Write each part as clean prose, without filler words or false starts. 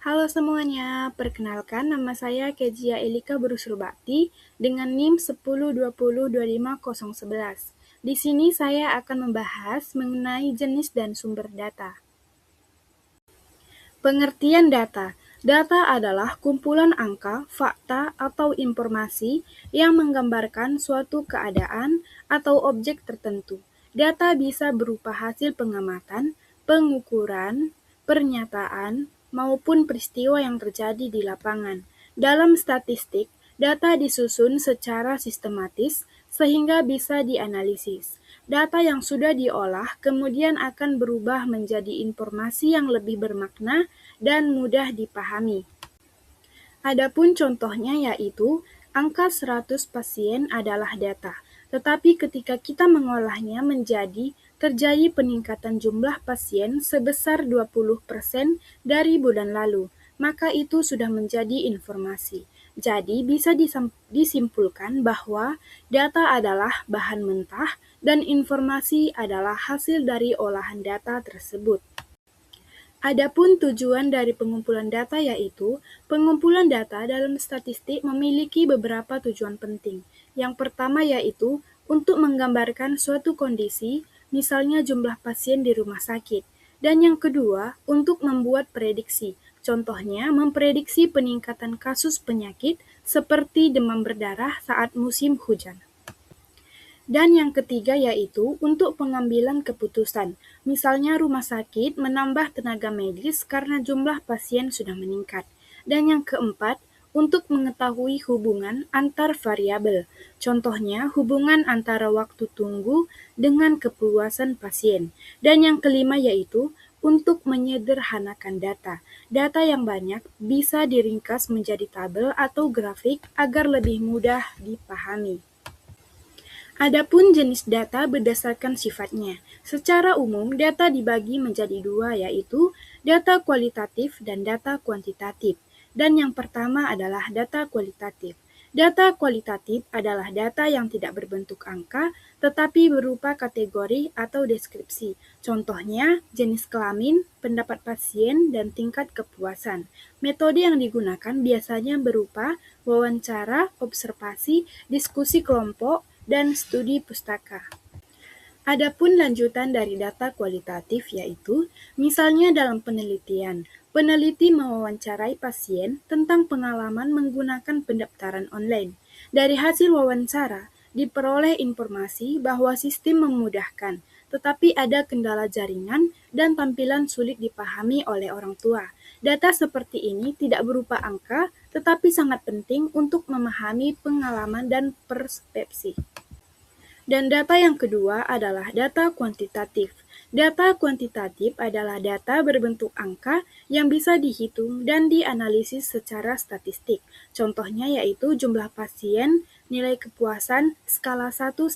Halo semuanya, perkenalkan nama saya Kezia Elika Burusurbakti dengan NIM 1020250111. Di sini saya akan membahas mengenai jenis dan sumber data. Pengertian data. Data adalah kumpulan angka, fakta, atau informasi yang menggambarkan suatu keadaan atau objek tertentu. Data bisa berupa hasil pengamatan, pengukuran, pernyataan, maupun peristiwa yang terjadi di lapangan. Dalam statistik, data disusun secara sistematis sehingga bisa dianalisis. Data yang sudah diolah kemudian akan berubah menjadi informasi yang lebih bermakna dan mudah dipahami. Adapun contohnya yaitu angka 100 pasien adalah data, tetapi ketika kita mengolahnya terjadi peningkatan jumlah pasien sebesar 20% dari bulan lalu, maka itu sudah menjadi informasi. Jadi bisa disimpulkan bahwa data adalah bahan mentah dan informasi adalah hasil dari olahan data tersebut. Adapun tujuan dari pengumpulan data yaitu, pengumpulan data dalam statistik memiliki beberapa tujuan penting. Yang pertama yaitu untuk menggambarkan suatu kondisi, misalnya jumlah pasien di rumah sakit. Dan yang kedua, untuk membuat prediksi. Contohnya, memprediksi peningkatan kasus penyakit seperti demam berdarah saat musim hujan. Dan yang ketiga yaitu untuk pengambilan keputusan. Misalnya rumah sakit menambah tenaga medis karena jumlah pasien sudah meningkat. Dan yang keempat, untuk mengetahui hubungan antar variabel. Contohnya, hubungan antara waktu tunggu dengan kepuasan pasien. Dan yang kelima yaitu untuk menyederhanakan data. Data yang banyak bisa diringkas menjadi tabel atau grafik agar lebih mudah dipahami. Adapun jenis data berdasarkan sifatnya. Secara umum, data dibagi menjadi dua, yaitu data kualitatif dan data kuantitatif. Dan yang pertama adalah data kualitatif. Data kualitatif adalah data yang tidak berbentuk angka, tetapi berupa kategori atau deskripsi. Contohnya, jenis kelamin, pendapat pasien, dan tingkat kepuasan. Metode yang digunakan biasanya berupa wawancara, observasi, diskusi kelompok, dan studi pustaka. Adapun lanjutan dari data kualitatif yaitu, misalnya dalam penelitian, peneliti mewawancarai pasien tentang pengalaman menggunakan pendaftaran online. Dari hasil wawancara, diperoleh informasi bahwa sistem memudahkan, tetapi ada kendala jaringan dan tampilan sulit dipahami oleh orang tua. Data seperti ini tidak berupa angka, tetapi sangat penting untuk memahami pengalaman dan persepsi. Dan data yang kedua adalah data kuantitatif. Data kuantitatif adalah data berbentuk angka yang bisa dihitung dan dianalisis secara statistik. Contohnya yaitu jumlah pasien, nilai kepuasan, skala 1-5,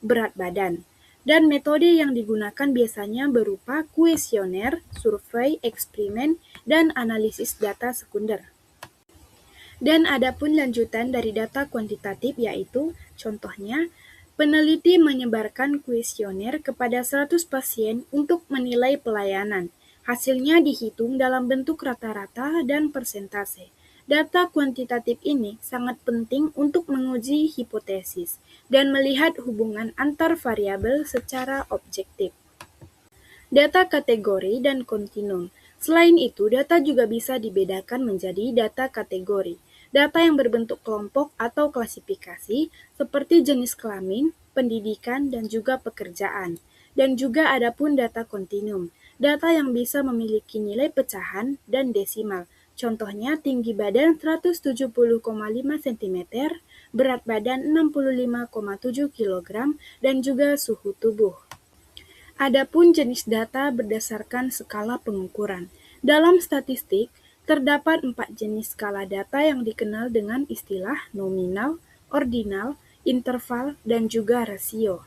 berat badan. Dan metode yang digunakan biasanya berupa kuesioner, survei, eksperimen, dan analisis data sekunder. Dan adapun lanjutan dari data kuantitatif yaitu, contohnya, peneliti menyebarkan kuesioner kepada 100 pasien untuk menilai pelayanan. Hasilnya dihitung dalam bentuk rata-rata dan persentase. Data kuantitatif ini sangat penting untuk menguji hipotesis dan melihat hubungan antar variabel secara objektif. Data kategori dan kontinum. Selain itu, data juga bisa dibedakan menjadi data kategori. Data yang berbentuk kelompok atau klasifikasi seperti jenis kelamin, pendidikan, dan juga pekerjaan. Dan juga adapun data kontinum, data yang bisa memiliki nilai pecahan dan desimal. Contohnya tinggi badan 170,5 cm, berat badan 65,7 kg, dan juga suhu tubuh. Adapun jenis data berdasarkan skala pengukuran. Dalam statistik, terdapat 4 jenis skala data yang dikenal dengan istilah nominal, ordinal, interval, dan juga rasio.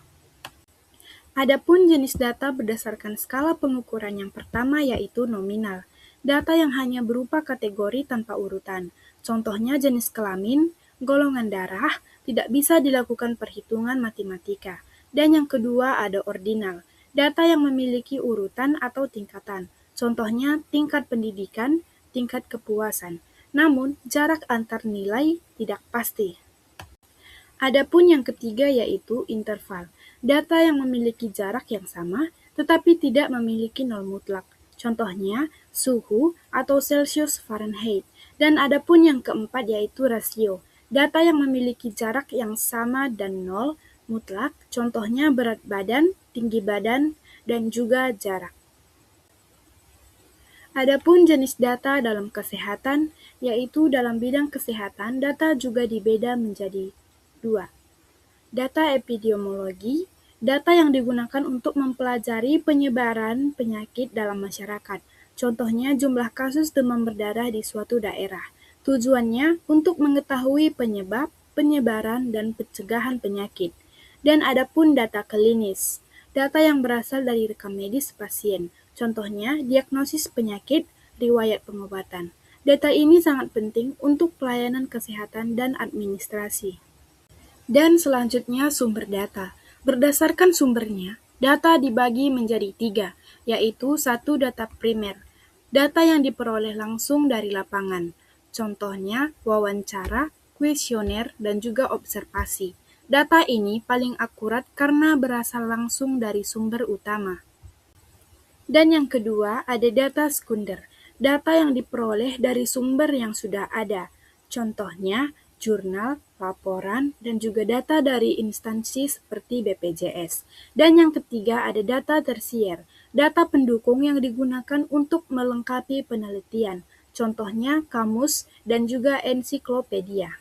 Adapun jenis data berdasarkan skala pengukuran yang pertama yaitu nominal. Data yang hanya berupa kategori tanpa urutan. Contohnya jenis kelamin, golongan darah, tidak bisa dilakukan perhitungan matematika. Dan yang kedua ada ordinal. Data yang memiliki urutan atau tingkatan. Contohnya tingkat pendidikan, tingkat kepuasan. Namun, jarak antar nilai tidak pasti. Adapun yang ketiga yaitu interval, data yang memiliki jarak yang sama tetapi tidak memiliki nol mutlak. Contohnya, suhu atau Celsius Fahrenheit. Dan adapun yang keempat yaitu rasio, data yang memiliki jarak yang sama dan nol mutlak, contohnya berat badan, tinggi badan, dan juga jarak. Adapun jenis data dalam kesehatan, yaitu dalam bidang kesehatan, data juga dibeda menjadi dua. Data epidemiologi, data yang digunakan untuk mempelajari penyebaran penyakit dalam masyarakat. Contohnya jumlah kasus demam berdarah di suatu daerah. Tujuannya untuk mengetahui penyebab, penyebaran, dan pencegahan penyakit. Dan adapun data klinis, data yang berasal dari rekam medis pasien. Contohnya diagnosis penyakit, riwayat pengobatan. Data ini sangat penting untuk pelayanan kesehatan dan administrasi. Dan selanjutnya sumber data. Berdasarkan sumbernya, data dibagi menjadi tiga, yaitu satu data primer, data yang diperoleh langsung dari lapangan. Contohnya wawancara, kuesioner, dan juga observasi. Data ini paling akurat karena berasal langsung dari sumber utama. Dan yang kedua ada data sekunder, data yang diperoleh dari sumber yang sudah ada. Contohnya jurnal, laporan, dan juga data dari instansi seperti BPJS. Dan yang ketiga ada data tersier, data pendukung yang digunakan untuk melengkapi penelitian. Contohnya kamus dan juga ensiklopedia.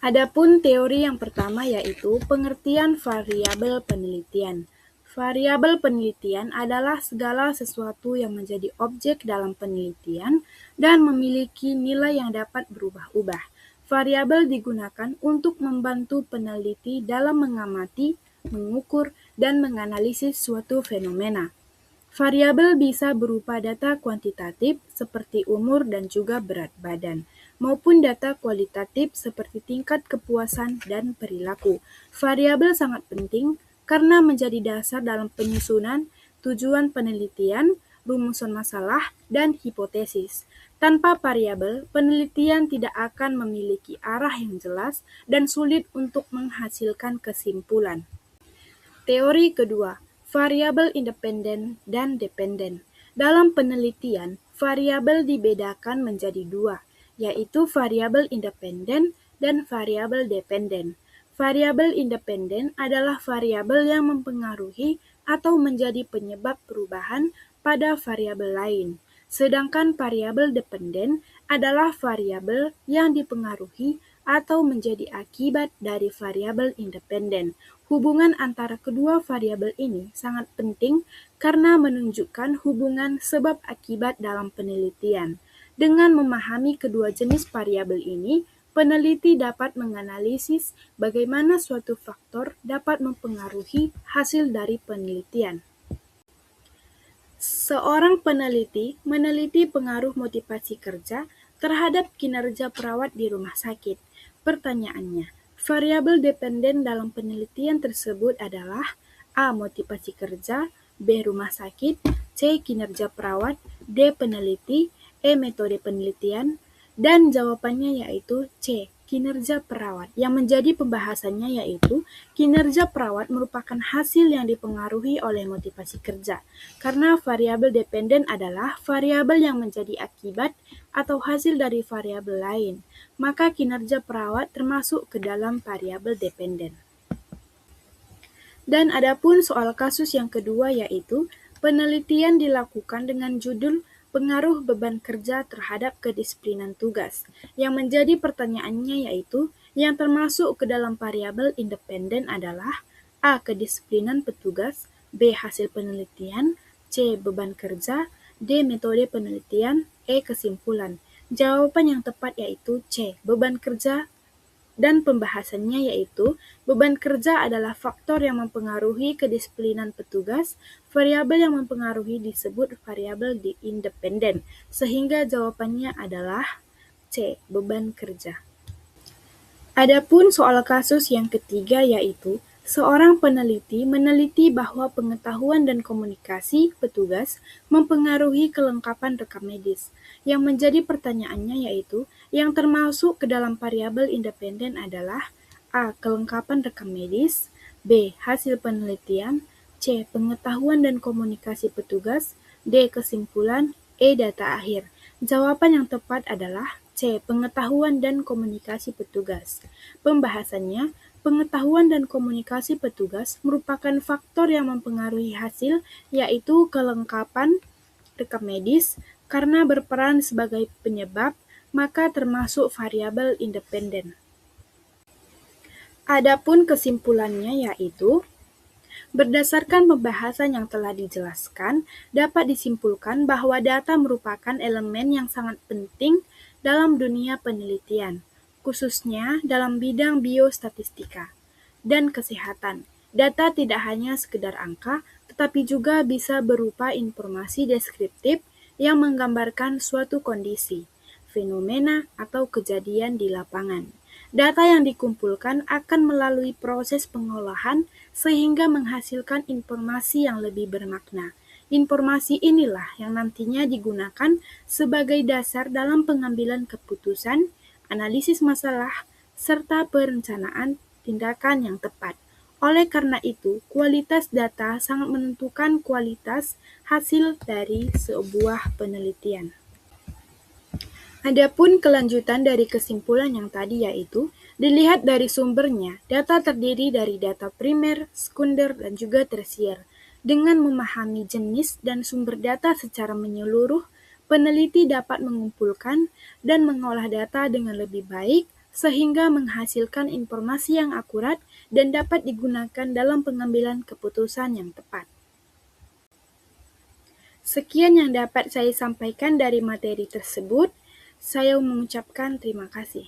Adapun teori yang pertama yaitu pengertian variabel penelitian. Variabel penelitian adalah segala sesuatu yang menjadi objek dalam penelitian dan memiliki nilai yang dapat berubah-ubah. Variabel digunakan untuk membantu peneliti dalam mengamati, mengukur, dan menganalisis suatu fenomena. Variabel bisa berupa data kuantitatif seperti umur dan juga berat badan, maupun data kualitatif seperti tingkat kepuasan dan perilaku. Variabel sangat penting karena menjadi dasar dalam penyusunan tujuan penelitian, rumusan masalah, dan hipotesis. Tanpa variabel, penelitian tidak akan memiliki arah yang jelas dan sulit untuk menghasilkan kesimpulan. Teori kedua, variabel independen dan dependen. Dalam penelitian, variabel dibedakan menjadi dua, yaitu variabel independen dan variabel dependen. Variabel independen adalah variabel yang mempengaruhi atau menjadi penyebab perubahan pada variabel lain. Sedangkan variabel dependen adalah variabel yang dipengaruhi atau menjadi akibat dari variabel independen. Hubungan antara kedua variabel ini sangat penting karena menunjukkan hubungan sebab akibat dalam penelitian. Dengan memahami kedua jenis variabel ini, peneliti dapat menganalisis bagaimana suatu faktor dapat mempengaruhi hasil dari penelitian. Seorang peneliti meneliti pengaruh motivasi kerja terhadap kinerja perawat di rumah sakit. Pertanyaannya, variabel dependen dalam penelitian tersebut adalah A. Motivasi kerja, B. Rumah sakit, C. Kinerja perawat, D. Peneliti, E. Metode penelitian, dan jawabannya yaitu C. Kinerja perawat. Yang menjadi pembahasannya yaitu kinerja perawat merupakan hasil yang dipengaruhi oleh motivasi kerja. Karena variabel dependen adalah variabel yang menjadi akibat atau hasil dari variabel lain, maka kinerja perawat termasuk ke dalam variabel dependen. Dan adapun soal kasus yang kedua yaitu penelitian dilakukan dengan judul pengaruh beban kerja terhadap kedisiplinan tugas. Yang menjadi pertanyaannya yaitu yang termasuk ke dalam variabel independen adalah A. Kedisiplinan petugas, B. Hasil penelitian, C. Beban kerja, D. Metode penelitian, E. Kesimpulan. Jawaban yang tepat yaitu C. Beban kerja, dan pembahasannya yaitu beban kerja adalah faktor yang mempengaruhi kedisiplinan petugas. Variabel yang mempengaruhi disebut variabel independen, sehingga jawabannya adalah C. Beban kerja. Adapun soal kasus yang ketiga yaitu Seorang peneliti meneliti bahwa pengetahuan dan komunikasi petugas mempengaruhi kelengkapan rekam medis. Yang menjadi pertanyaannya yaitu, yang termasuk ke dalam variabel independen adalah A. Kelengkapan rekam medis, B. Hasil penelitian, C. Pengetahuan dan komunikasi petugas, D. Kesimpulan, E. Data akhir. Jawaban yang tepat adalah C. Pengetahuan dan komunikasi petugas. Pembahasannya, pengetahuan dan komunikasi petugas merupakan faktor yang mempengaruhi hasil, yaitu kelengkapan rekam medis, karena berperan sebagai penyebab, maka termasuk variabel independen. Adapun kesimpulannya yaitu, berdasarkan pembahasan yang telah dijelaskan, dapat disimpulkan bahwa data merupakan elemen yang sangat penting dalam dunia penelitian, khususnya dalam bidang biostatistika dan kesehatan. Data tidak hanya sekedar angka, tetapi juga bisa berupa informasi deskriptif yang menggambarkan suatu kondisi, fenomena, atau kejadian di lapangan. Data yang dikumpulkan akan melalui proses pengolahan sehingga menghasilkan informasi yang lebih bermakna. Informasi inilah yang nantinya digunakan sebagai dasar dalam pengambilan keputusan, analisis masalah, serta perencanaan tindakan yang tepat. Oleh karena itu, kualitas data sangat menentukan kualitas hasil dari sebuah penelitian. Adapun kelanjutan dari kesimpulan yang tadi yaitu, dilihat dari sumbernya, data terdiri dari data primer, sekunder, dan juga tersier. Dengan memahami jenis dan sumber data secara menyeluruh, peneliti dapat mengumpulkan dan mengolah data dengan lebih baik, sehingga menghasilkan informasi yang akurat dan dapat digunakan dalam pengambilan keputusan yang tepat. Sekian yang dapat saya sampaikan dari materi tersebut. Saya mengucapkan terima kasih.